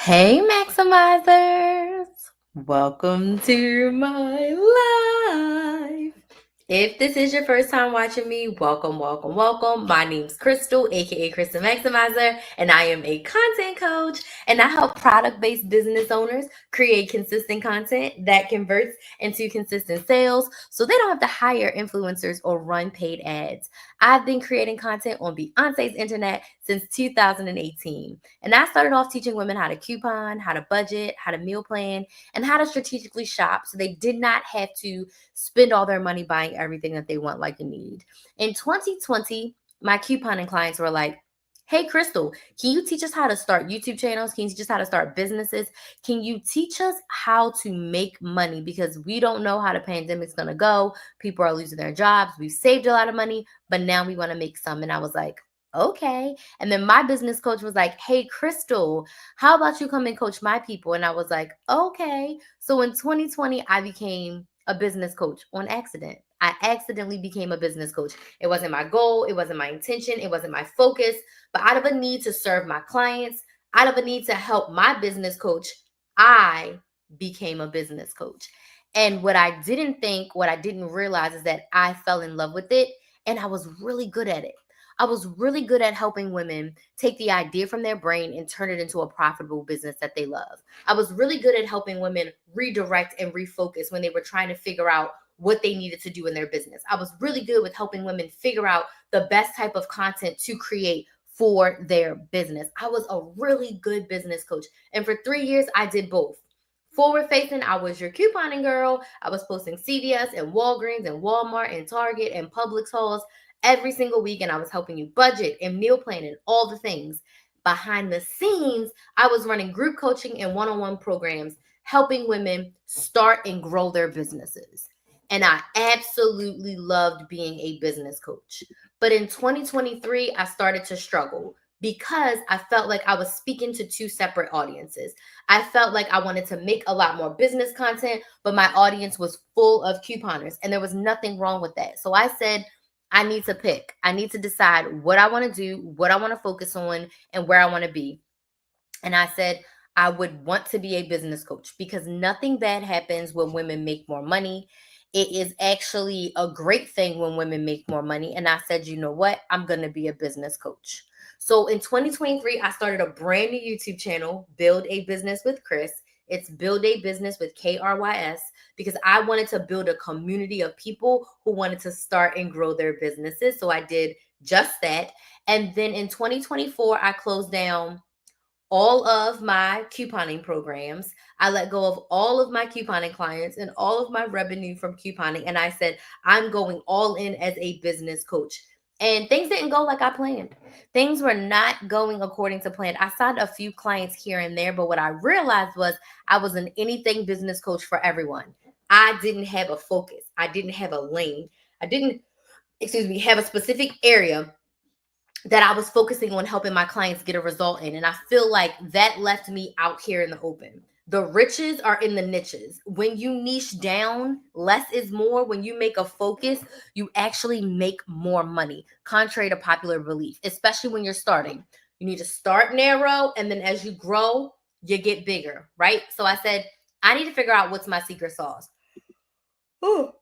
Hey, Maximizers! Welcome to my life. If this is your first time watching me, welcome, welcome, welcome. My name's Crystal, aka Crystal Maximizer, and I am a content coach. And I help product-based business owners create consistent content that converts into consistent sales so they don't have to hire influencers or run paid ads. I've been creating content on Beyonce's internet since 2018. And I started off teaching women how to coupon, how to budget, how to meal plan, and how to strategically shop so they did not have to spend all their money buying everything that they want like a need. In 2020, my couponing clients were like, "Hey, Crystal, can you teach us how to start YouTube channels? Can you teach us how to start businesses? Can you teach us how to make money? Because we don't know how the pandemic's going to go. People are losing their jobs. We've saved a lot of money, but now we want to make some." And I was like, okay. And then my business coach was like, "Hey, Crystal, how about you come and coach my people?" And I was like, okay. So in 2020, I became a business coach on accident. I accidentally became a business coach. It wasn't my goal, it wasn't my intention, it wasn't my focus, but out of a need to serve my clients, out of a need to help my business coach, I became a business coach. And what I didn't think, what I didn't realize is that I fell in love with it and I was really good at it. I was really good at helping women take the idea from their brain and turn it into a profitable business that they love. I was really good at helping women redirect and refocus when they were trying to figure out what they needed to do in their business. I was really good with helping women figure out the best type of content to create for their business. I was a really good business coach. And for 3 years, I did both. Forward facing, I was your couponing girl. I was posting CVS and Walgreens and Walmart and Target and Publix hauls every single week, and I was helping you budget and meal plan and all the things. Behind the scenes, I was running group coaching and one-on-one programs, helping women start and grow their businesses. And I absolutely loved being a business coach. But in 2023, I started to struggle because I felt like I was speaking to two separate audiences. I felt like I wanted to make a lot more business content, but my audience was full of couponers, and there was nothing wrong with that. So I said, I need to pick. I need to decide what I want to do, what I want to focus on, and where I want to be. And I said, I would want to be a business coach because nothing bad happens when women make more money. It is actually a great thing when women make more money. And I said, you know what? I'm going to be a business coach. So in 2023, I started a brand new YouTube channel, Build a Business with Chris. It's Build a Business with KRYS, because I wanted to build a community of people who wanted to start and grow their businesses. So I did just that. And then in 2024, I closed down all of my couponing programs. I let go of all of my couponing clients and all of my revenue from couponing. And I said, I'm going all in as a business coach. And things didn't go like I planned. Things were not going according to plan. I signed a few clients here and there, but what I realized was I was an anything business coach for everyone. I didn't have a focus. I didn't have a lane. I didn't, have a specific area that I was focusing on helping my clients get a result in. And I feel like that left me out here in the open. The riches are in the niches. When you niche down, less is more. When you make a focus, you actually make more money, contrary to popular belief, especially when you're starting. You need to start narrow, and then as you grow, you get bigger, right? So I said, I need to figure out what's my secret sauce. Ooh.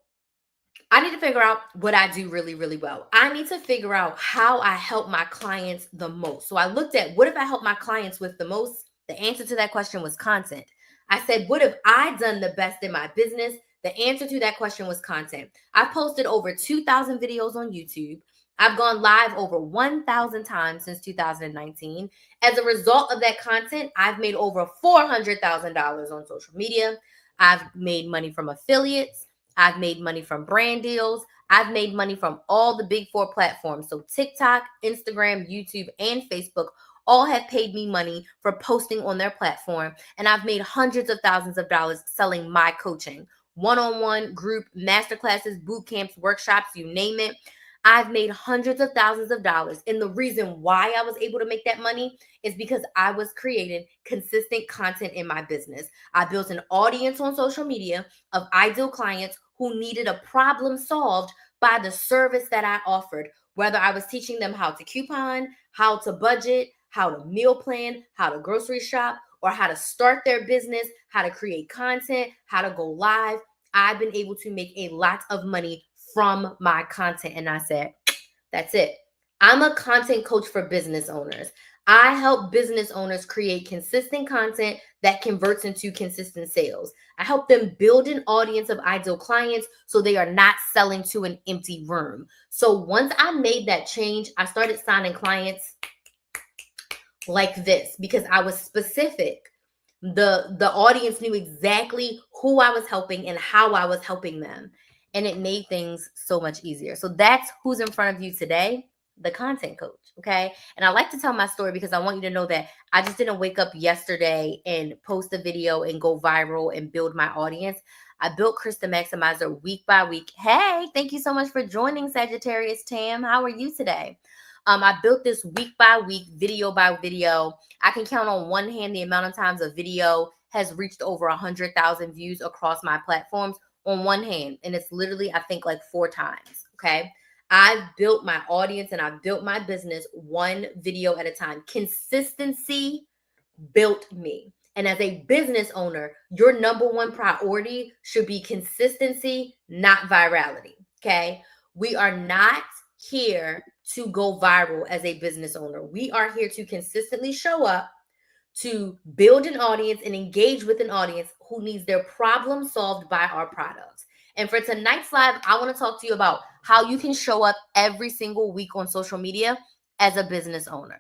I need to figure out what I do really, really well. I need to figure out how I help my clients the most. So I looked at, what if I help my clients with the most? The answer to that question was content. I said, what have I done the best in my business? The answer to that question was content. I've posted over 2,000 videos on YouTube. I've gone live over 1,000 times since 2019. As a result of that content, I've made over $400,000 on social media. I've made money from affiliates. I've made money from brand deals. I've made money from all the big four platforms. So TikTok, Instagram, YouTube, and Facebook all have paid me money for posting on their platform. And I've made hundreds of thousands of dollars selling my coaching, one-on-one, group, masterclasses, boot camps, workshops, you name it. I've made hundreds of thousands of dollars. And the reason why I was able to make that money is because I was creating consistent content in my business. I built an audience on social media of ideal clients who needed a problem solved by the service that I offered, whether I was teaching them how to coupon, how to budget, how to meal plan, how to grocery shop, or how to start their business, how to create content, how to go live, I've been able to make a lot of money from my content. And I said, that's it. I'm a content coach for business owners. I help business owners create consistent content that converts into consistent sales. I help them build an audience of ideal clients so they are not selling to an empty room. So once I made that change, I started signing clients like this because I was specific. The audience knew exactly who I was helping and how I was helping them. And it made things so much easier. So that's who's in front of you today, the content coach. Okay. And I like to tell my story because I want you to know that I just didn't wake up yesterday and post a video and go viral and build my audience. I built Krista Maximizer week by week. Hey, thank you so much for joining, Sagittarius Tam. How are you today? I built this week by week, video by video. I can count on one hand the amount of times a video has reached over 100,000 views across my platforms on one hand. And it's literally, I think, like 4 times. Okay. I've built my audience and I've built my business one video at a time. Consistency built me. And as a business owner, your number one priority should be consistency, not virality. Okay. We are not here to go viral as a business owner. We are here to consistently show up, to build an audience and engage with an audience who needs their problem solved by our products. And for tonight's live, I want to talk to you about how you can show up every single week on social media as a business owner.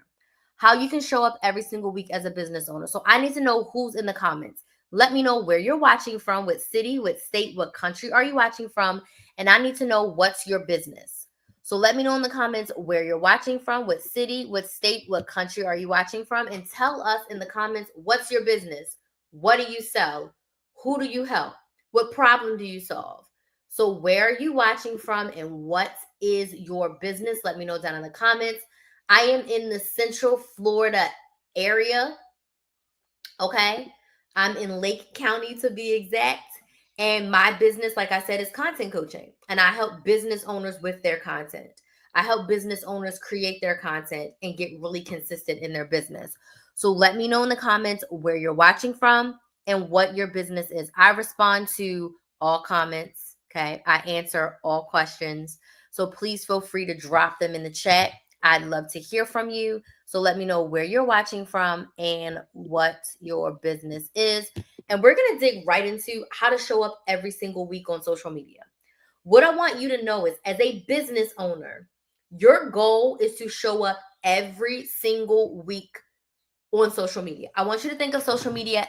How you can show up every single week as a business owner. So I need to know who's in the comments. Let me know where you're watching from, what city, what state, what country are you watching from, and I need to know what's your business. So let me know in the comments where you're watching from, what city, what state, what country are you watching from, and tell us in the comments, what's your business? What do you sell? Who do you help? What problem do you solve? So where are you watching from and what is your business? Let me know down in the comments. I am in the Central Florida area. Okay. I'm in Lake County to be exact. And my business, like I said, is content coaching. And I help business owners with their content. I help business owners create their content and get really consistent in their business. So let me know in the comments where you're watching from and what your business is. I respond to all comments. Okay. I answer all questions. So please feel free to drop them in the chat. I'd love to hear from you. So let me know where you're watching from and what your business is. And we're going to dig right into how to show up every single week on social media. What I want you to know is, as a business owner, your goal is to show up every single week on social media. I want you to think of social media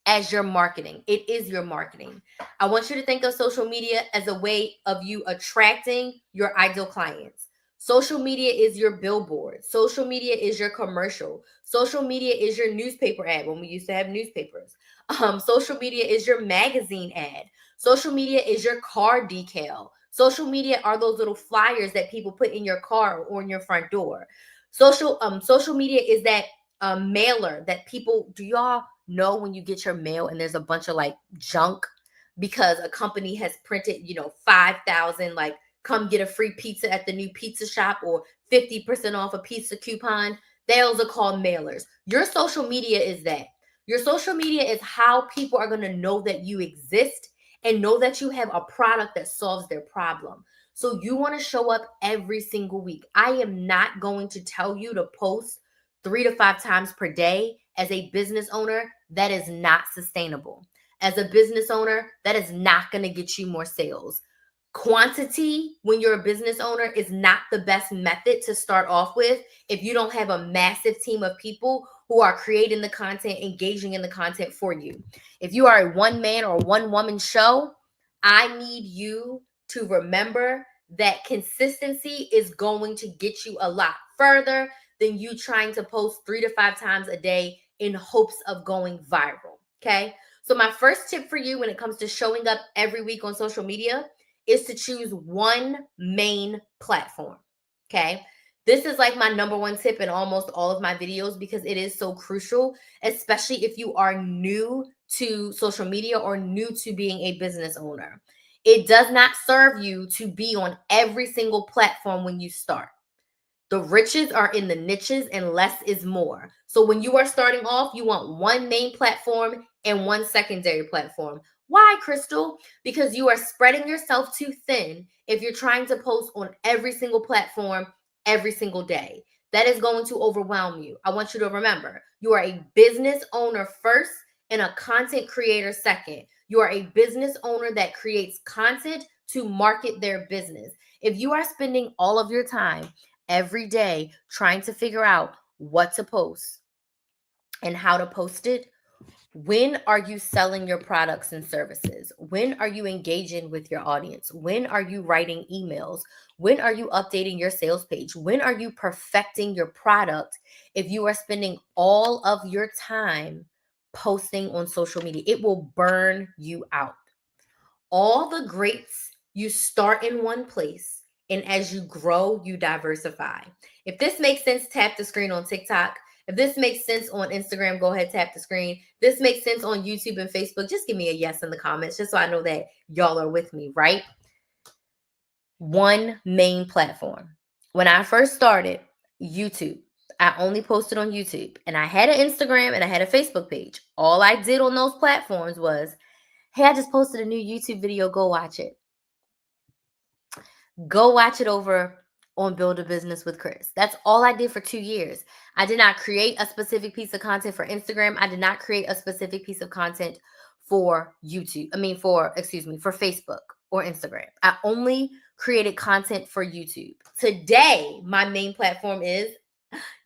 as your marketing. It is your marketing. I want you to think of social media as a way of you attracting your ideal clients. Social media is your billboard. Social media is your commercial. Social media is your newspaper ad when we used to have newspapers. Social media is your magazine ad. Social media is your car decal. Social media are those little flyers that people put in your car or on your front door. Social media is that mailer that people, do y'all know when you get your mail and there's a bunch of like junk because a company has printed, 5,000 like come get a free pizza at the new pizza shop or 50% off a pizza coupon. Those are called mailers. Your social media is that. Your social media is how people are going to know that you exist and know that you have a product that solves their problem. So you want to show up every single week. I am not going to tell you to post 3 to 5 times per day. As a business owner, that is not sustainable. As a business owner, that is not going to get you more sales. Quantity, when you're a business owner, is not the best method to start off with if you don't have a massive team of people who are creating the content, engaging in the content for you. If you are a one-man or one-woman show, I need you to remember that consistency is going to get you a lot further than you trying to post 3 to 5 times a day in hopes of going viral. Okay. So my first tip for you when it comes to showing up every week on social media is to choose one main platform. Okay. This is like my number one tip in almost all of my videos because it is so crucial, especially if you are new to social media or new to being a business owner. It does not serve you to be on every single platform when you start. The riches are in the niches, and less is more. So when you are starting off, you want one main platform and one secondary platform. Why, Crystal? Because you are spreading yourself too thin if you're trying to post on every single platform every single day. That is going to overwhelm you. I want you to remember, you are a business owner first and a content creator second. You are a business owner that creates content to market their business. If you are spending all of your time every day trying to figure out what to post and how to post it, when are you selling your products and services? When are you engaging with your audience? When are you writing emails? When are you updating your sales page? When are you perfecting your product if you are spending all of your time posting on social media? It will burn you out. All the greats, you start in one place, and as you grow, you diversify. If this makes sense, tap the screen on TikTok. If this makes sense on Instagram, go ahead, tap the screen. This makes sense on YouTube and Facebook. Just give me a yes in the comments, just so I know that y'all are with me, right? One main platform. When I first started YouTube, I only posted on YouTube, and I had an Instagram and I had a Facebook page. All I did on those platforms was, hey, I just posted a new YouTube video, go watch it. Go watch it over on Build a Business with Chris. That's all I did for 2 years. I did not create a specific piece of content for Instagram. I did not create a specific piece of content for for Facebook or Instagram. I only created content for YouTube. Today, my main platform is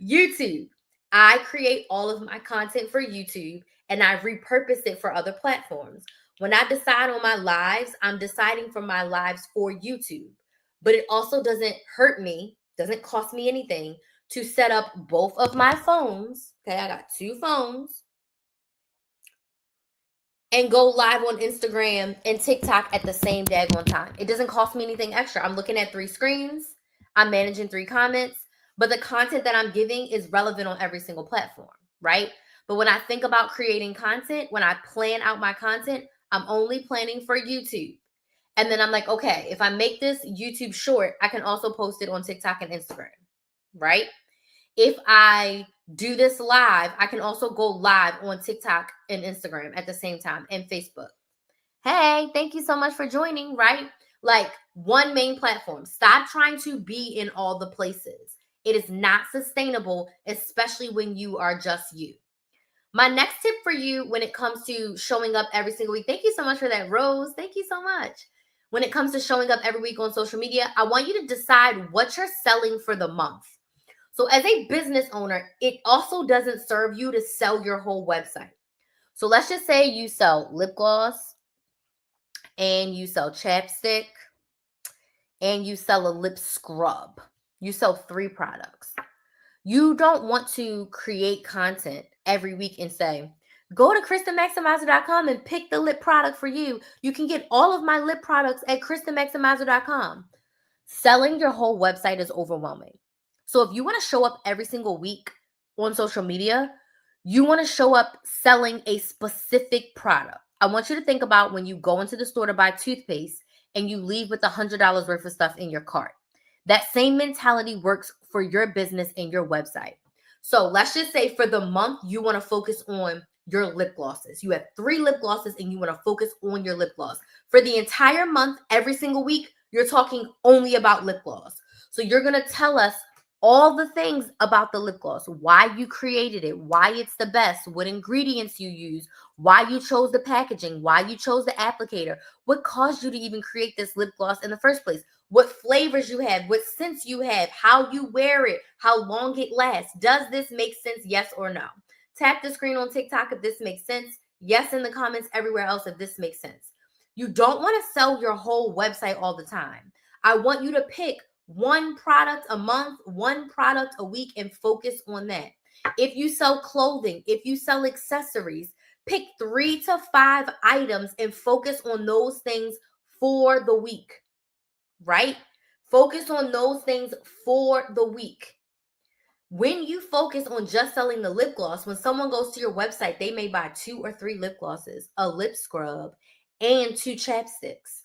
YouTube. I create all of my content for YouTube and I repurpose it for other platforms. When I decide on my lives, I'm deciding for my lives for YouTube. But it also doesn't hurt me, doesn't cost me anything to set up both of my phones. Okay, I got 2 phones. And go live on Instagram and TikTok at the same daggone time. It doesn't cost me anything extra. I'm looking at 3 screens. I'm managing 3 comments. But the content that I'm giving is relevant on every single platform, right? But when I think about creating content, when I plan out my content, I'm only planning for YouTube. And then I'm like, okay, if I make this YouTube short, I can also post it on TikTok and Instagram, right? If I do this live, I can also go live on TikTok and Instagram at the same time and Facebook. Hey, thank you so much for joining, right? Like one main platform. Stop trying to be in all the places. It is not sustainable, especially when you are just you. My next tip for you when it comes to showing up every single week, thank you so much for that, Rose. Thank you so much. When it comes to showing up every week on social media, I want you to decide what you're selling for the month. So as a business owner, it also doesn't serve you to sell your whole website. So let's just say you sell lip gloss and you sell chapstick and you sell a lip scrub. You sell 3 products. You don't want to create content every week and say, go to KristenMaximizer.com and pick the lip product for you. You can get all of my lip products at KristenMaximizer.com. Selling your whole website is overwhelming. So if you want to show up every single week on social media, you want to show up selling a specific product. I want you to think about when you go into the store to buy toothpaste and you leave with $100 worth of stuff in your cart. That same mentality works for your business and your website. So let's just say for the month, you want to focus on your lip glosses. You have 3 lip glosses and you want to focus on your lip gloss. For the entire month, every single week, you're talking only about lip gloss. So you're going to tell us all the things about the lip gloss, why you created it, why it's the best, what ingredients you use, why you chose the packaging, why you chose the applicator, what caused you to even create this lip gloss in the first place, what flavors you have, what scents you have, how you wear it, how long it lasts. Does this make sense? Yes or no? Tap the screen on TikTok if this makes sense. Yes in the comments everywhere else if this makes sense. You don't want to sell your whole website all the time. I want you to pick 1 product a month, 1 product a week, and focus on that. If you sell clothing, if you sell accessories, pick 3 to 5 items and focus on those things for the week, right? Focus on those things for the week. When you focus on just selling the lip gloss, when someone goes to your website, they may buy 2 or 3 lip glosses, a lip scrub, and 2 chapsticks.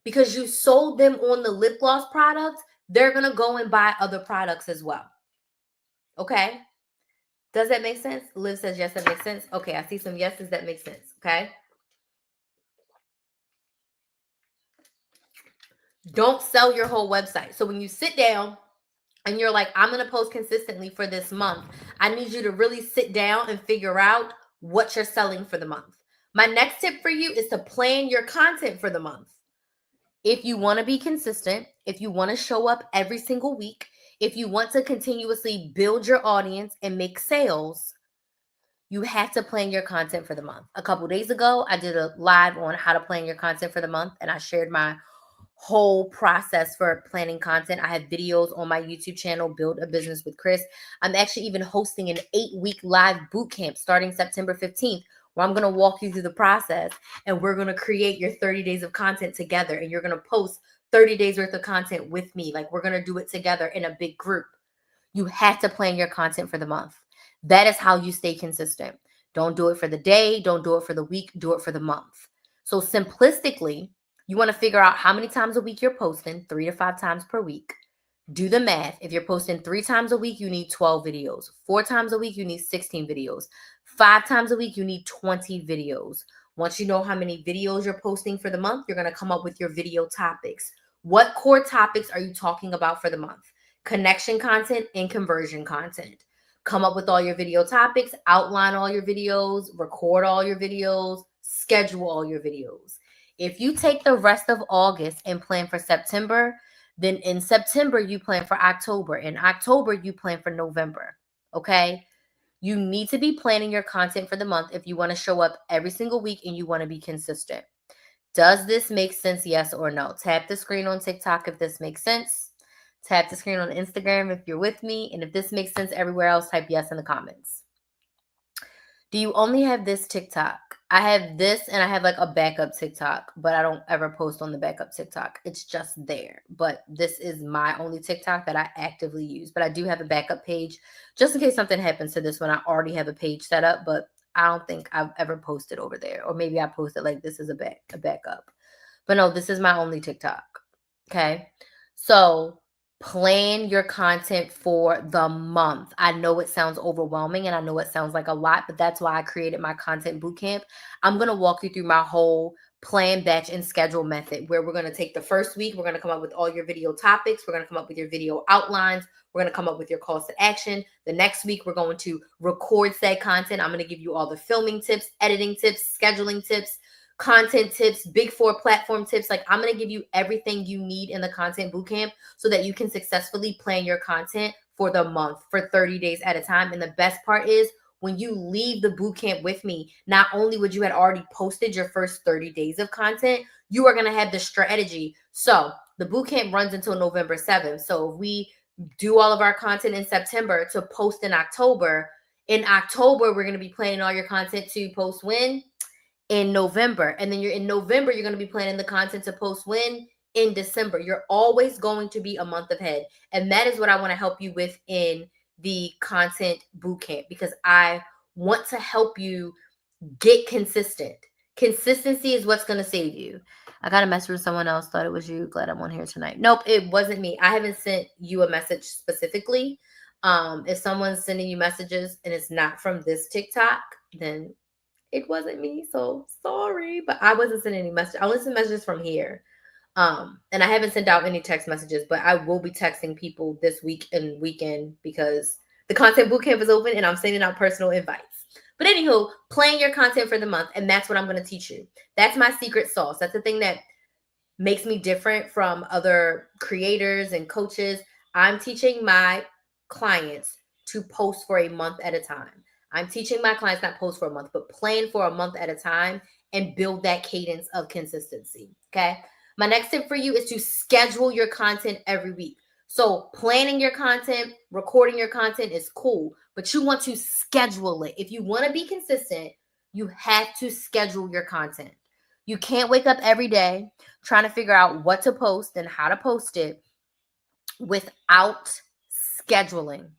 Because you sold them on the lip gloss product, they're going to go and buy other products as well. Okay? Does that make sense? Liv says, yes, that makes sense. Okay, I see some yeses that make sense. Okay? Don't sell your whole website. So when you sit down and you're like, I'm going to post consistently for this month, I need you to really sit down and figure out what you're selling for the month. My next tip for you is to plan your content for the month. If you want to be consistent, if you want to show up every single week, if you want to continuously build your audience and make sales, you have to plan your content for the month. A couple days ago, I did a live on how to plan your content for the month, and I shared my whole process for planning content. I have videos on my YouTube channel, Build a Business with Chris. I'm actually even hosting an 8-week live boot camp starting September 15th, where I'm going to walk you through the process, and we're going to create your 30 days of content together, and you're going to post 30 days worth of content with me. Like, we're going to do it together in a big group. You have to plan your content for the month. That is how you stay consistent. Don't do it for the day. Don't do it for the week. Do it for the month. So simplistically, you want to figure out how many times a week you're posting, 3 to 5 times per week. Do the math. If you're posting 3 times a week, you need 12 videos. 4 times a week, you need 16 videos. 5 times a week, you need 20 videos. Once you know how many videos you're posting for the month, you're going to come up with your video topics. What core topics are you talking about for the month? Connection content and conversion content. Come up with all your video topics, outline all your videos, record all your videos, schedule all your videos. If you take the rest of August and plan for September, then in September, you plan for October. In October, you plan for November. Okay? You need to be planning your content for the month if you want to show up every single week and you want to be consistent. Does this make sense? Yes or no? Tap the screen on TikTok if this makes sense. Tap the screen on Instagram if you're with me. And if this makes sense everywhere else, type yes in the comments. Do you only have this TikTok? I have this and I have like a backup TikTok, but I don't ever post on the backup TikTok. It's just there. But this is my only TikTok that I actively use. But I do have a backup page just in case something happens to this one. I already have a page set up, but I don't think I've ever posted over there. Or maybe I posted like this is a backup. But no, this is my only TikTok. Okay. So plan your content for the month. I know it sounds overwhelming and I know it sounds like a lot, but that's why I created my content bootcamp. I'm going to walk you through my whole plan, batch, and schedule method where we're going to take the first week. We're going to come up with all your video topics. We're going to come up with your video outlines. We're going to come up with your calls to action. The next week, we're going to record said content. I'm going to give you all the filming tips, editing tips, scheduling tips, content tips, big 4 platform tips. Like, I'm going to give you everything you need in the content bootcamp so that you can successfully plan your content for the month for 30 days at a time. And the best part is when you leave the bootcamp with me, not only would you had already posted your first 30 days of content, you are going to have the strategy. So the bootcamp runs until November 7th. So if we do all of our content in September to post in October, we're going to be planning all your content to post when? In November. And then in November, you're going to be planning the content to post when? In December. You're always going to be a month ahead. And that is what I want to help you with in the content bootcamp, because I want to help you get consistent. Consistency is what's going to save you. I got a message from someone else. Thought it was you. Glad I'm on here tonight. Nope, it wasn't me. I haven't sent you a message specifically. If someone's sending you messages and it's not from this TikTok, then it wasn't me, so sorry, but I wasn't sending any messages. I only sent messages from here. And I haven't sent out any text messages, but I will be texting people this week and weekend because the content bootcamp is open and I'm sending out personal invites. But anywho, plan your content for the month, and that's what I'm going to teach you. That's my secret sauce. That's the thing that makes me different from other creators and coaches. I'm teaching my clients to post for a month at a time. I'm teaching my clients not post for a month, but plan for a month at a time and build that cadence of consistency. Okay. My next tip for you is to schedule your content every week. So planning your content, recording your content is cool, but you want to schedule it. If you want to be consistent, you have to schedule your content. You can't wake up every day trying to figure out what to post and how to post it without scheduling.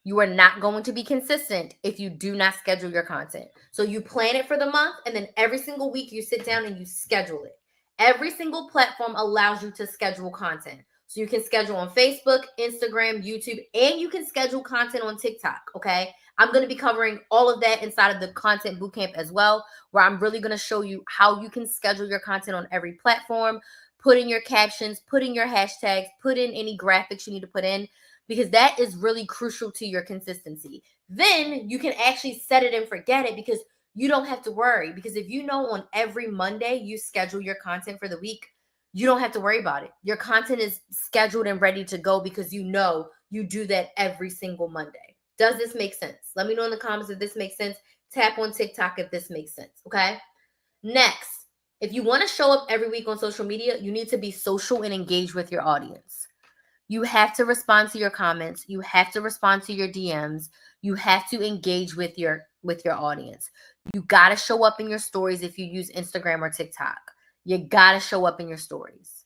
You are not going to be consistent if you do not schedule your content. So you plan it for the month, and then every single week you sit down and you schedule it. Every single platform allows you to schedule content. So you can schedule on Facebook, Instagram, YouTube, and you can schedule content on TikTok, okay? I'm going to be covering all of that inside of the content bootcamp as well, where I'm really going to show you how you can schedule your content on every platform, put in your captions, put in your hashtags, put in any graphics you need to put in, because that is really crucial to your consistency. Then you can actually set it and forget it, because you don't have to worry. Because if you know on every Monday you schedule your content for the week, you don't have to worry about it. Your content is scheduled and ready to go because you know you do that every single Monday. Does this make sense? Let me know in the comments if this makes sense. Tap on TikTok if this makes sense, okay? Next, if you want to show up every week on social media, you need to be social and engage with your audience. You have to respond to your comments. You have to respond to your DMs. You have to engage with your audience. You got to show up in your stories if you use Instagram or TikTok. You got to show up in your stories.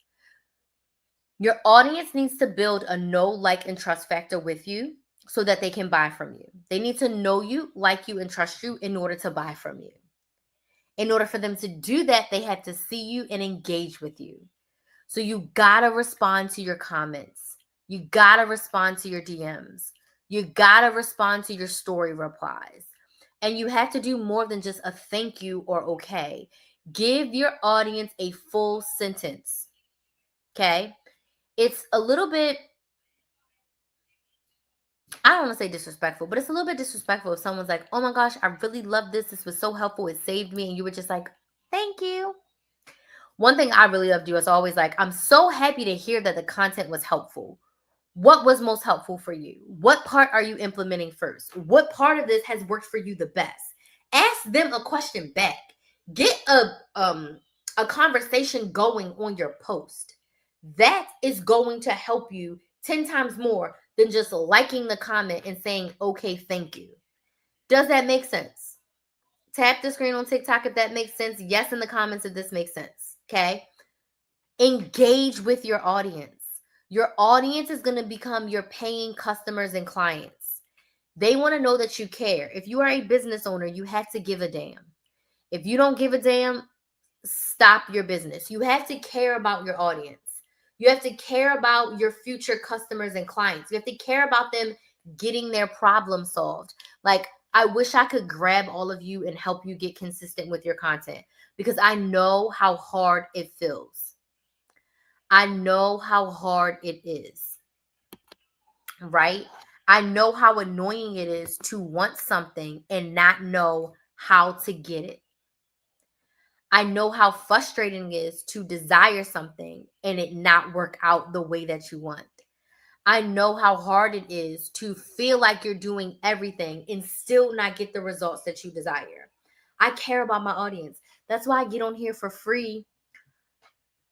Your audience needs to build a know, like, and trust factor with you so that they can buy from you. They need to know you, like you, and trust you in order to buy from you. In order for them to do that, they have to see you and engage with you. So you got to respond to your comments. You got to respond to your DMs. You got to respond to your story replies. And you have to do more than just a thank you or okay. Give your audience a full sentence. Okay? It's a little bit, I don't want to say disrespectful, but it's a little bit disrespectful if someone's like, oh my gosh, I really love this. This was so helpful. It saved me. And you were just like, thank you. One thing I really love to do is always like, I'm so happy to hear that the content was helpful. What was most helpful for you? What part are you implementing first? What part of this has worked for you the best? Ask them a question back. Get a conversation going on your post. That is going to help you 10 times more than just liking the comment and saying, okay, thank you. Does that make sense? Tap the screen on TikTok if that makes sense. Yes, in the comments if this makes sense. Okay? Engage with your audience. Your audience is going to become your paying customers and clients. They want to know that you care. If you are a business owner, you have to give a damn. If you don't give a damn, stop your business. You have to care about your audience. You have to care about your future customers and clients. You have to care about them getting their problem solved. Like, I wish I could grab all of you and help you get consistent with your content, because I know how hard it feels. I know how hard it is, right? I know how annoying it is to want something and not know how to get it. I know how frustrating it is to desire something and it not work out the way that you want. I know how hard it is to feel like you're doing everything and still not get the results that you desire. I care about my audience. That's why I get on here for free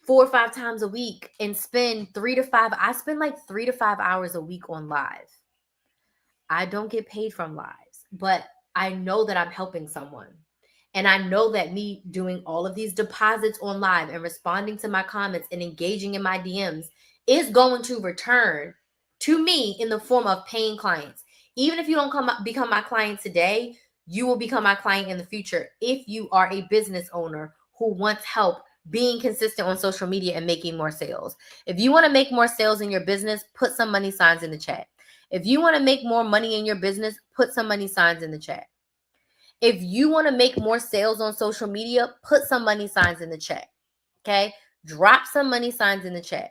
4 or 5 times a week and spend 3 to 5. I spend like 3 to 5 hours a week on live. I don't get paid from lives, but I know that I'm helping someone. And I know that me doing all of these deposits on live and responding to my comments and engaging in my DMs is going to return to me in the form of paying clients. Even if you don't become my client today, you will become my client in the future if you are a business owner who wants help being consistent on social media and making more sales. If you want to make more sales in your business, put some money signs in the chat. If you want to make more money in your business, put some money signs in the chat. If you want to make more sales on social media, put some money signs in the chat. Okay? Drop some money signs in the chat.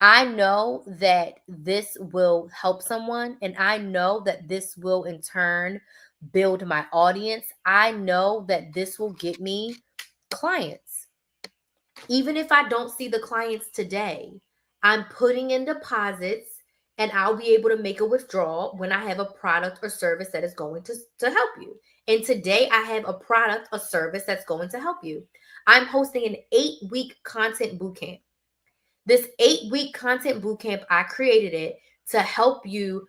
I know that this will help someone, and I know that this will in turn build my audience. I know that this will get me clients. Even if I don't see the clients today, I'm putting in deposits and I'll be able to make a withdrawal when I have a product or service that is going to help you. And today I have a product or service that's going to help you. I'm hosting an 8-week content bootcamp. This 8-week content bootcamp, I created it to help you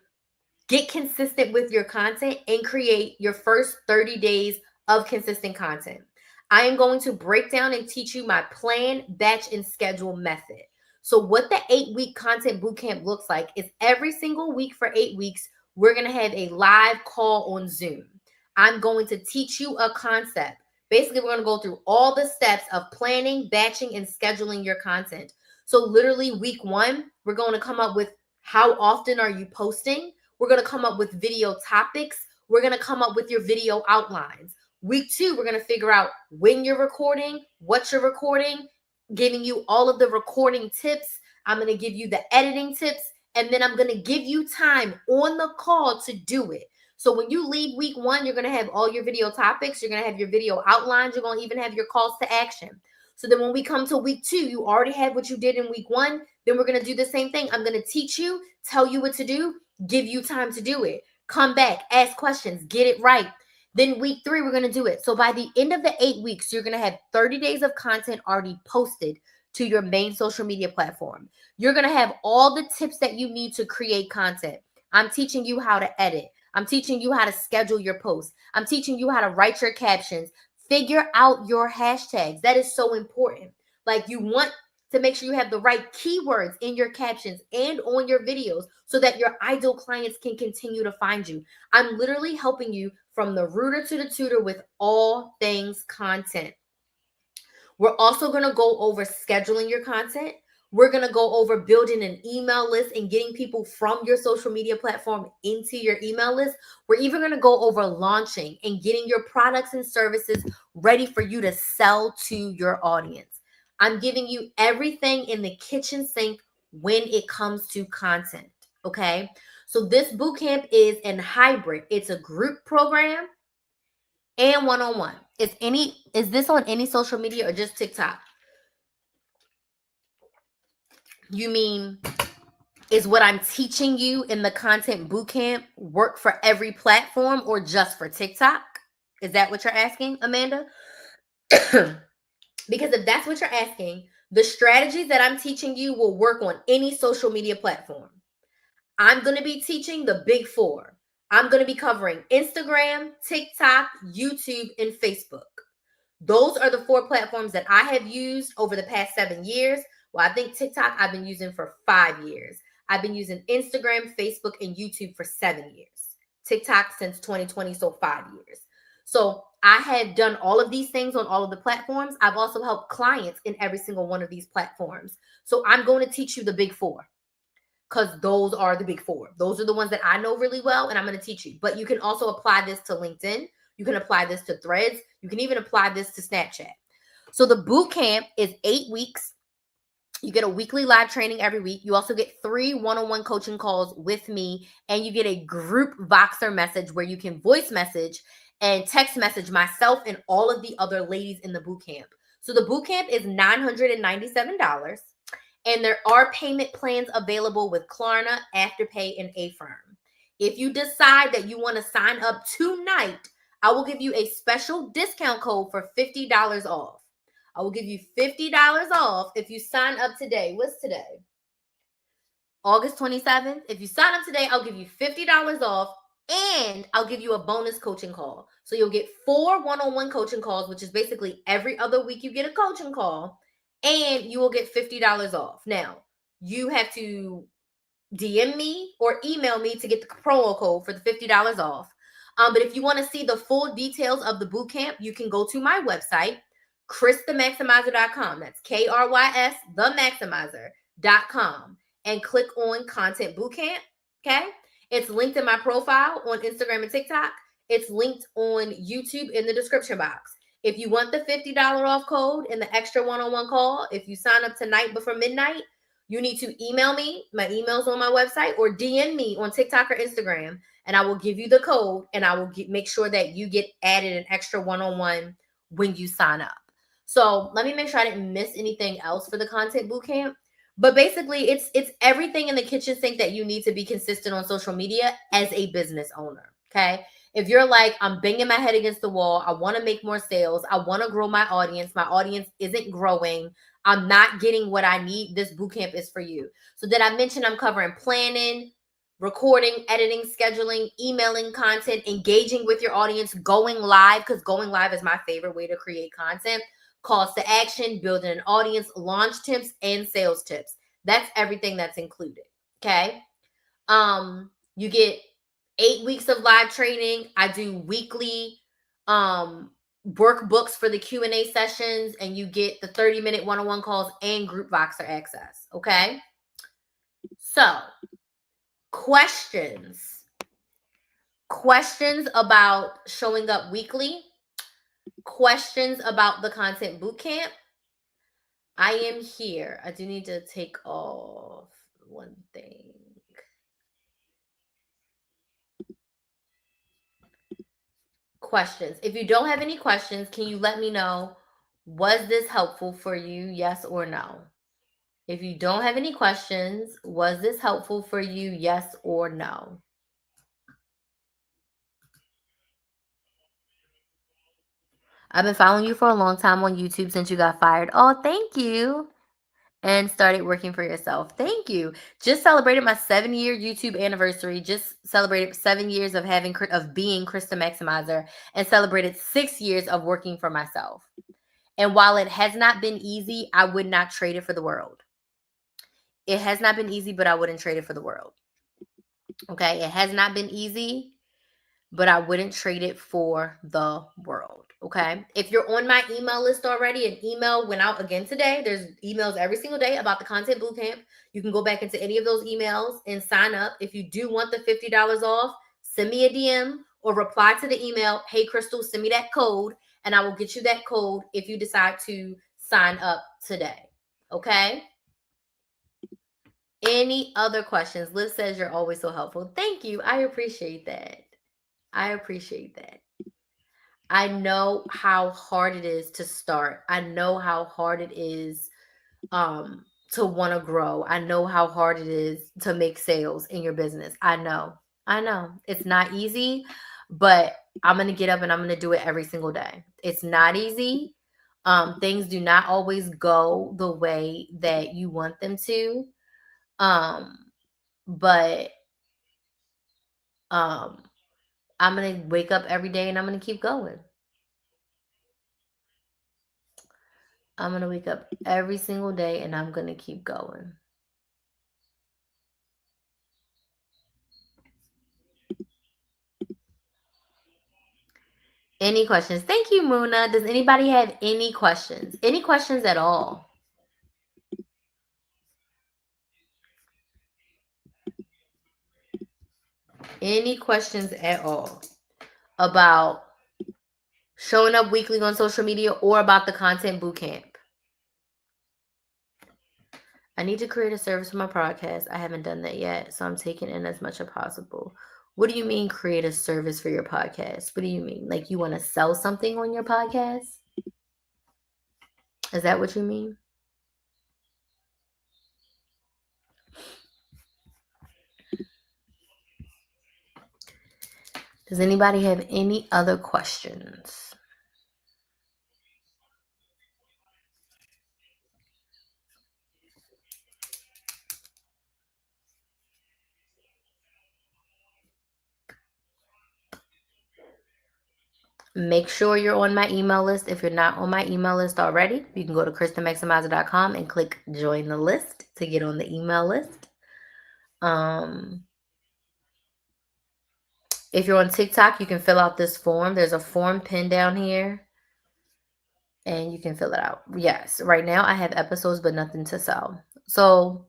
get consistent with your content and create your first 30 days of consistent content. I am going to break down and teach you my plan, batch, and schedule method. So what the 8-week content bootcamp looks like is every single week for 8 weeks, we're going to have a live call on Zoom. I'm going to teach you a concept. Basically, we're going to go through all the steps of planning, batching, and scheduling your content So literally week 1, we're going to come up with how often are you posting? We're going to come up with video topics. We're going to come up with your video outlines. Week 2, we're going to figure out when you're recording, what you're recording, giving you all of the recording tips. I'm going to give you the editing tips, and then I'm going to give you time on the call to do it. So when you leave week 1, you're going to have all your video topics. You're going to have your video outlines. You're going to even have your calls to action. So then when we come to week 2, you already have what you did in week 1. Then we're going to do the same thing. I'm going to teach you, tell you what to do, give you time to do it. Come back, ask questions, get it right. Then week 3, we're going to do it. So by the end of the 8 weeks, you're going to have 30 days of content already posted to your main social media platform. You're going to have all the tips that you need to create content. I'm teaching you how to edit. I'm teaching you how to schedule your posts. I'm teaching you how to write your captions. Figure out your hashtags. That is so important. Like, you want to make sure you have the right keywords in your captions and on your videos so that your ideal clients can continue to find you. I'm literally helping you from the rooter to the tutor with all things content. We're also going to go over scheduling your content. We're going to go over building an email list and getting people from your social media platform into your email list. We're even going to go over launching and getting your products and services ready for you to sell to your audience. I'm giving you everything in the kitchen sink when it comes to content. Okay. So this bootcamp is a hybrid. It's a group program and one-on-one. Is this on any social media or just TikTok? You mean, is what I'm teaching you in the content bootcamp work for every platform or just for TikTok? Is that what you're asking, Amanda? Because if that's what you're asking, the strategies that I'm teaching you will work on any social media platform. I'm going to be teaching the big 4. I'm going to be covering Instagram, TikTok, YouTube, and Facebook. Those are the 4 platforms that I have used over the past 7 years. Well, I think TikTok I've been using for 5 years. I've been using Instagram, Facebook, and YouTube for 7 years. TikTok since 2020, so 5 years. So I have done all of these things on all of the platforms. I've also helped clients in every single one of these platforms. So I'm going to teach you the big 4 because those are the big 4. Those are the ones that I know really well, and I'm going to teach you. But you can also apply this to LinkedIn. You can apply this to Threads. You can even apply this to Snapchat. So the boot camp is 8 weeks. You get a weekly live training every week. You also get 3 one-on-one coaching calls with me, and you get a group Voxer message where you can voice message and text message myself and all of the other ladies in the boot camp. So the boot camp is $997, and there are payment plans available with Klarna, Afterpay, and Affirm. If you decide that you want to sign up tonight, I will give you a special discount code for $50 off. I will give you $50 off if you sign up today. What's today? August 27th. If you sign up today, I'll give you $50 off, and I'll give you a bonus coaching call. So you'll get 4 one-on-one coaching calls, which is basically every other week you get a coaching call, and you will get $50 off. Now, you have to DM me or email me to get the promo code for the $50 off. But if you want to see the full details of the bootcamp, you can go to my website, KrysTheMaximizer.com. That's KRYS themaximizer.com, and click on Content Bootcamp. Okay? It's linked in my profile on Instagram and TikTok. It's linked on YouTube in the description box. If you want the $50 off code and the extra one-on-one call, if you sign up tonight before midnight, you need to email me. My email's on my website, or DM me on TikTok or Instagram, and I will give you the code, and I will make sure that you get added an extra one-on-one when you sign up. So let me make sure I didn't miss anything else for the content bootcamp. But basically, it's everything in the kitchen sink that you need to be consistent on social media as a business owner. Okay. If you're like, I'm banging my head against the wall, I want to make more sales, I want to grow my audience isn't growing, I'm not getting what I need, this bootcamp is for you. So did I mention I'm covering planning, recording, editing, scheduling, emailing content, engaging with your audience, going live, because going live is my favorite way to create content, calls to action, building an audience, launch tips, and sales tips. That's everything that's included. Okay. You get 8 weeks of live training. I do weekly workbooks for the Q&A sessions, and you get the 30-minute one-on-one calls and group Voxer access. Okay. So questions about showing up weekly, questions about the content bootcamp. I am here. I do need to take off one thing. Questions. If you don't have any questions, can you let me know, was this helpful for you? Yes or no? If you don't have any questions, was this helpful for you? Yes or no? I've been following you for a long time on YouTube since you got fired. Oh, thank you. And started working for yourself. Thank you. Just celebrated my 7-year YouTube anniversary. Just celebrated 7 years of being Krista Maximizer, and celebrated 6 years of working for myself. And while it has not been easy, I would not trade it for the world. It has not been easy, but I wouldn't trade it for the world. Okay? It has not been easy, but I wouldn't trade it for the world. Okay. If you're on my email list already, an email went out again today. There's emails every single day about the content bootcamp. You can go back into any of those emails and sign up. If you do want the $50 off, send me a DM or reply to the email. Hey, Crystal, send me that code, and I will get you that code if you decide to sign up today. Okay. Any other questions? Liz says you're always so helpful. Thank you. I appreciate that. I appreciate that. I know how hard it is to start. I know how hard it is to want to grow. I know how hard it is to make sales in your business. I know. It's not easy, but I'm going to get up and I'm going to do it every single day. It's not easy. Things do not always go the way that you want them to. But I'm going to wake up every day and I'm going to keep going. I'm going to wake up every single day and I'm going to keep going. Any questions? Thank you, Muna. Does anybody have any questions? Any questions at all? Any questions at all about showing up weekly on social media or about the content bootcamp? I need to create a service for my podcast. I haven't done that yet, so I'm taking in as much as possible. What do you mean create a service for your podcast? What do you mean? Like you want to sell something on your podcast? Is that what you mean? Does anybody have any other questions? Make sure you're on my email list. If you're not on my email list already, you can go to KristaMaximizer.com and click join the list to get on the email list. If you're on TikTok, you can fill out this form. There's a form pinned down here, and you can fill it out. Yes, right now I have episodes, but nothing to sell. So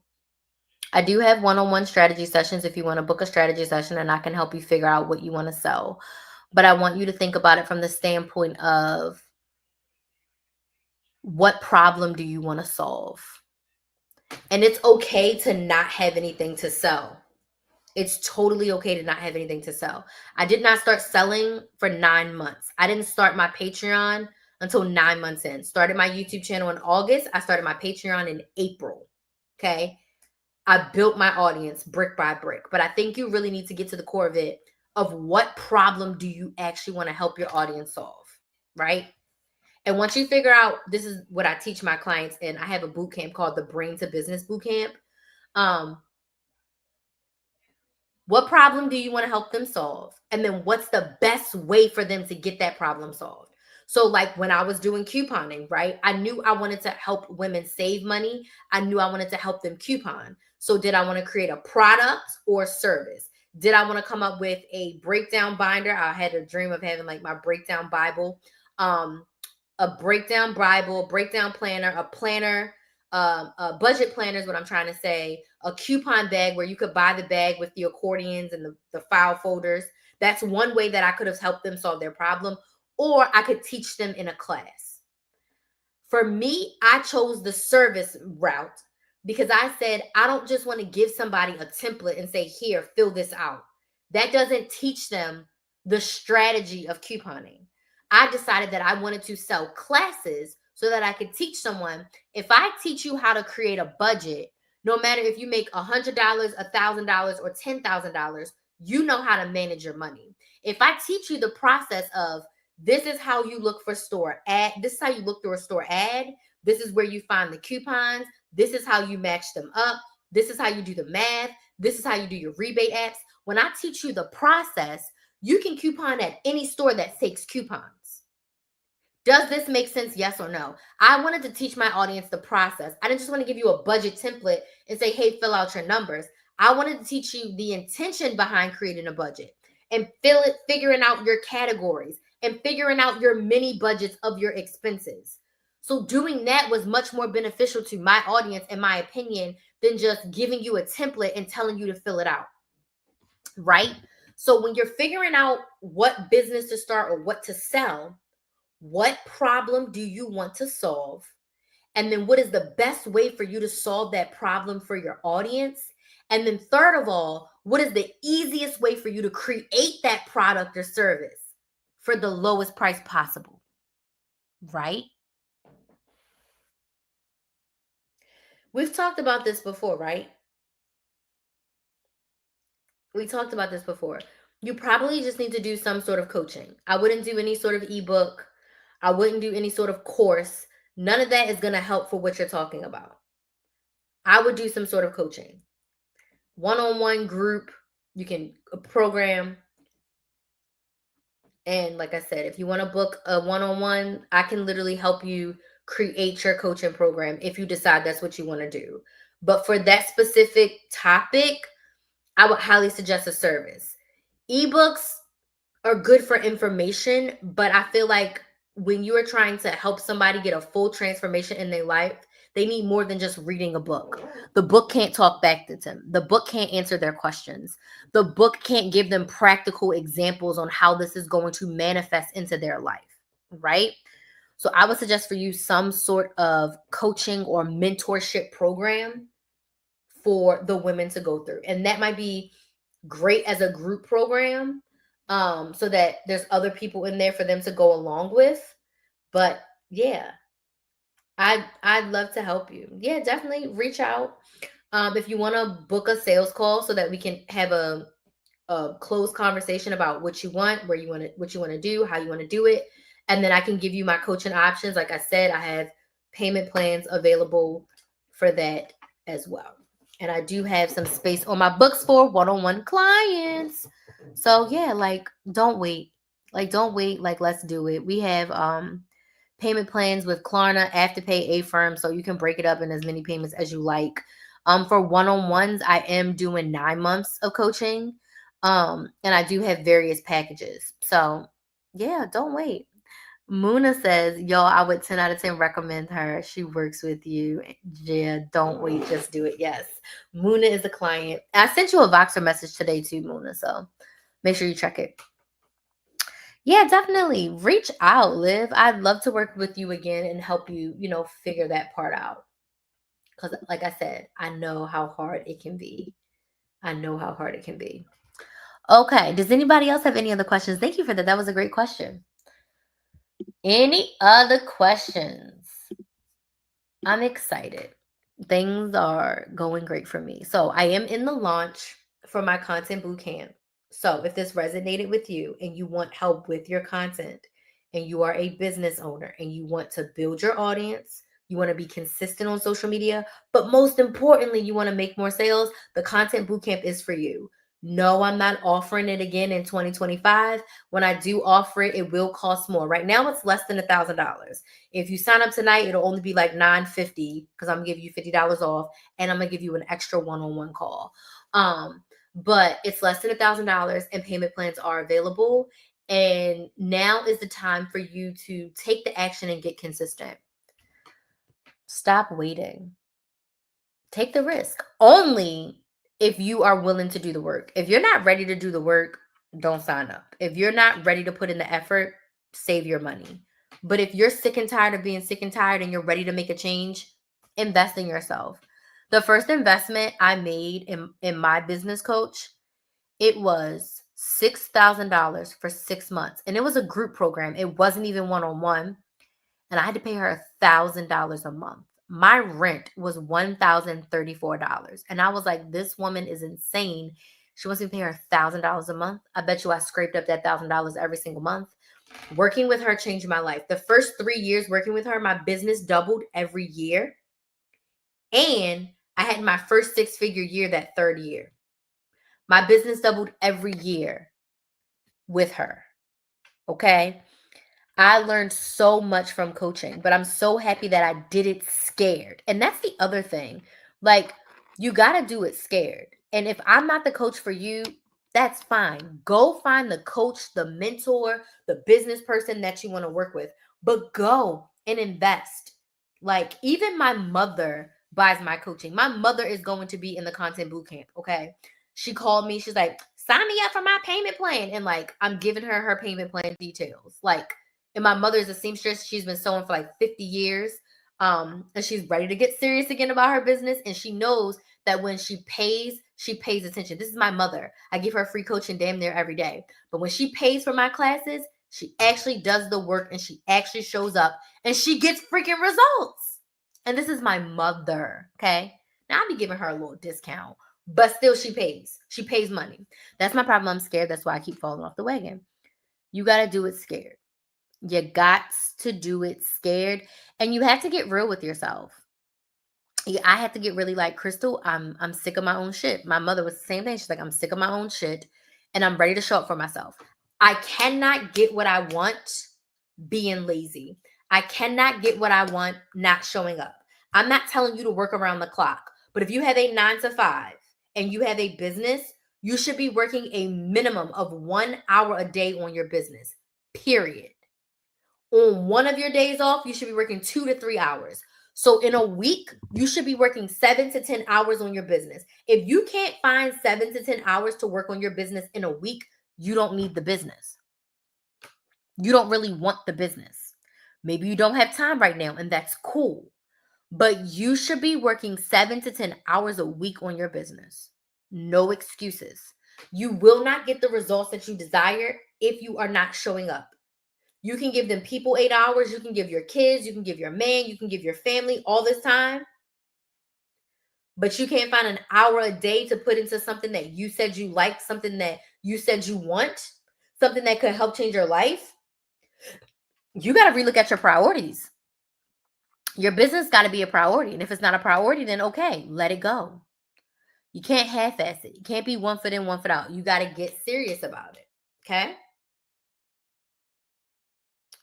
I do have one-on-one strategy sessions if you want to book a strategy session, and I can help you figure out what you want to sell. But I want you to think about it from the standpoint of, what problem do you want to solve? And it's okay to not have anything to sell. It's totally okay to not have anything to sell. I did not start selling for 9 months. I didn't start my Patreon until 9 months in. Started my YouTube channel in August. I started my Patreon in April. Okay. I built my audience brick by brick. But I think you really need to get to the core of it, of what problem do you actually want to help your audience solve, right? And once you figure out, this is what I teach my clients, and I have a boot camp called the Brain to Business Bootcamp. What problem do you want to help them solve? And then what's the best way for them to get that problem solved? So like when I was doing couponing, right? I knew I wanted to help women save money. I knew I wanted to help them coupon. So did I want to create a product or service? Did I want to come up with a breakdown binder? I had a dream of having like my breakdown Bible a breakdown Bible, breakdown planner, a planner, a budget planner is what I'm trying to say, a coupon bag where you could buy the bag with the accordions and the file folders. That's one way that I could have helped them solve their problem, or I could teach them in a class. For me, I chose the service route because I said, I don't just want to give somebody a template and say, here, fill this out. That doesn't teach them the strategy of couponing. I decided that I wanted to sell classes so that I could teach someone. If I teach you how to create a budget, no matter if you make $100, $1,000, or $10,000, you know how to manage your money. If I teach you the process of this is how you look for store ad. This is how you look through a store ad. This is where you find the coupons. This is how you match them up. This is how you do the math. This is how you do your rebate apps. When I teach you the process, you can coupon at any store that takes coupons. Does this make sense? Yes or no? I wanted to teach my audience the process. I didn't just want to give you a budget template and say, hey, fill out your numbers. I wanted to teach you the intention behind creating a budget and figuring out your categories and figuring out your mini budgets of your expenses. So doing that was much more beneficial to my audience, in my opinion, than just giving you a template and telling you to fill it out. Right? So when you're figuring out what business to start or what to sell, what problem do you want to solve? And then what is the best way for you to solve that problem for your audience? And then third of all, what is the easiest way for you to create that product or service for the lowest price possible? Right? We've talked about this before, right? We talked about this before. You probably just need to do some sort of coaching. I wouldn't do any sort of ebook. I wouldn't do any sort of course. None of that is going to help for what you're talking about. I would do some sort of coaching. One-on-one group, you can program. And like I said, if you want to book a one-on-one, I can literally help you create your coaching program if you decide that's what you want to do. But for that specific topic, I would highly suggest a service. Ebooks are good for information, but I feel like when you are trying to help somebody get a full transformation in their life, they need more than just reading a book. The book can't talk back to them. The book can't answer their questions. The book can't give them practical examples on how this is going to manifest into their life, right? So I would suggest for you some sort of coaching or mentorship program for the women to go through. And that might be great as a group program, so that there's other people in there for them to go along with. But yeah, I'd love to help you. Yeah, definitely reach out. If you want to book a sales call so that we can have a closed conversation about what you want, where you want to, what you want to do, how you want to do it. And then I can give you my coaching options. Like I said, I have payment plans available for that as well. And I do have some space on my books for one-on-one clients. So yeah, like don't wait. Like don't wait. Like let's do it. We have payment plans with Klarna, Afterpay, Affirm, so you can break it up in as many payments as you like. For one-on-ones, I am doing 9 months of coaching. And I do have various packages. So yeah, don't wait. Muna says, yo, I would 10 out of 10 recommend her. She works with you. Yeah, don't wait, just do it. Yes. Muna is a client. I sent you a Voxer message today too, Muna. So make sure you check it. Yeah, definitely. Reach out, Liv. I'd love to work with you again and help you, figure that part out. Because, like I said, I know how hard it can be. I know how hard it can be. Okay. Does anybody else have any other questions? Thank you for that. That was a great question. Any other questions? I'm excited. Things are going great for me. So I am in the launch for my content bootcamp. So if this resonated with you and you want help with your content and you are a business owner and you want to build your audience, you want to be consistent on social media, but most importantly, you want to make more sales, the content bootcamp is for you. No, I'm not offering it again in 2025. When I do offer it, it will cost more. Right now, it's less than $1,000. If you sign up tonight, it'll only be like $950 because I'm gonna give you $50 off, and I'm gonna give you an extra one-on-one call. But it's less than $1,000, and payment plans are available. And now is the time for you to take the action and get consistent. Stop waiting. Take the risk. Only if you are willing to do the work. If you're not ready to do the work, don't sign up. If you're not ready to put in the effort, save your money. But if you're sick and tired of being sick and tired and you're ready to make a change, invest in yourself. The first investment I made in my business coach, it was $6,000 for 6 months. And it was a group program. It wasn't even one-on-one. And I had to pay her $1,000 a month. My rent was $1,034. And I was like, this woman is insane. She wants me to pay her $1,000 a month. I bet you I scraped up that $1,000 every single month. Working with her changed my life. The first 3 years working with her, my business doubled every year. And I had my first 6-figure year that third year. My business doubled every year with her. Okay? I learned so much from coaching, but I'm so happy that I did it scared. And that's the other thing. Like, you got to do it scared. And if I'm not the coach for you, that's fine. Go find the coach, the mentor, the business person that you want to work with, but go and invest. Like, even my mother buys my coaching. My mother is going to be in the content bootcamp. Okay. She called me. She's like, sign me up for my payment plan. And like, I'm giving her payment plan details. Like, and my mother is a seamstress. She's been sewing for like 50 years. And she's ready to get serious again about her business. And she knows that when she pays attention. This is my mother. I give her free coaching damn near every day. But when she pays for my classes, she actually does the work and she actually shows up and she gets freaking results. And this is my mother. Okay. Now I'll be giving her a little discount, but still she pays. She pays money. That's my problem. I'm scared. That's why I keep falling off the wagon. You got to do it scared. You got to do it scared, and you have to get real with yourself. I had to get really like, Crystal, I'm sick of my own shit. My mother was the same thing. She's like, I'm sick of my own shit, and I'm ready to show up for myself. I cannot get what I want being lazy. I cannot get what I want not showing up. I'm not telling you to work around the clock, but if you have a 9 to 5 and you have a business, you should be working a minimum of 1 hour a day on your business, period. On one of your days off, you should be working 2 to 3 hours. So in a week, you should be working 7 to 10 hours on your business. If you can't find 7 to 10 hours to work on your business in a week, you don't need the business. You don't really want the business. Maybe you don't have time right now, and that's cool. But you should be working 7 to 10 hours a week on your business. No excuses. You will not get the results that you desire if you are not showing up. You can give them people 8 hours. You can give your kids. You can give your man. You can give your family all this time. But you can't find an hour a day to put into something that you said you like, something that you said you want, something that could help change your life. You got to relook at your priorities. Your business got to be a priority. And if it's not a priority, then okay, let it go. You can't half-ass it. You can't be 1 foot in, 1 foot out. You got to get serious about it. Okay?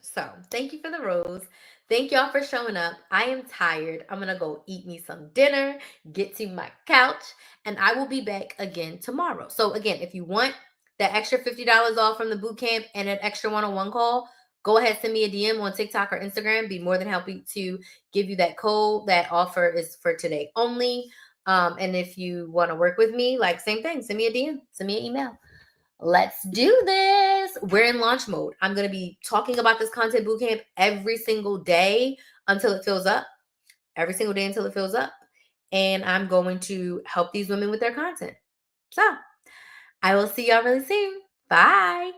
So thank you for the rose. Thank y'all for showing up. I am tired. I'm going to go eat me some dinner, get to my couch, and I will be back again tomorrow. So again, if you want that extra $50 off from the boot camp and an extra one-on-one call, go ahead, send me a DM on TikTok or Instagram. Be more than happy to give you that code. That offer is for today only. And if you want to work with me, like same thing, send me a DM, send me an email. Let's do this. We're in launch mode. I'm going to be talking about this content bootcamp every single day until it fills up. Every single day until it fills up. And I'm going to help these women with their content. So I will see y'all really soon. Bye.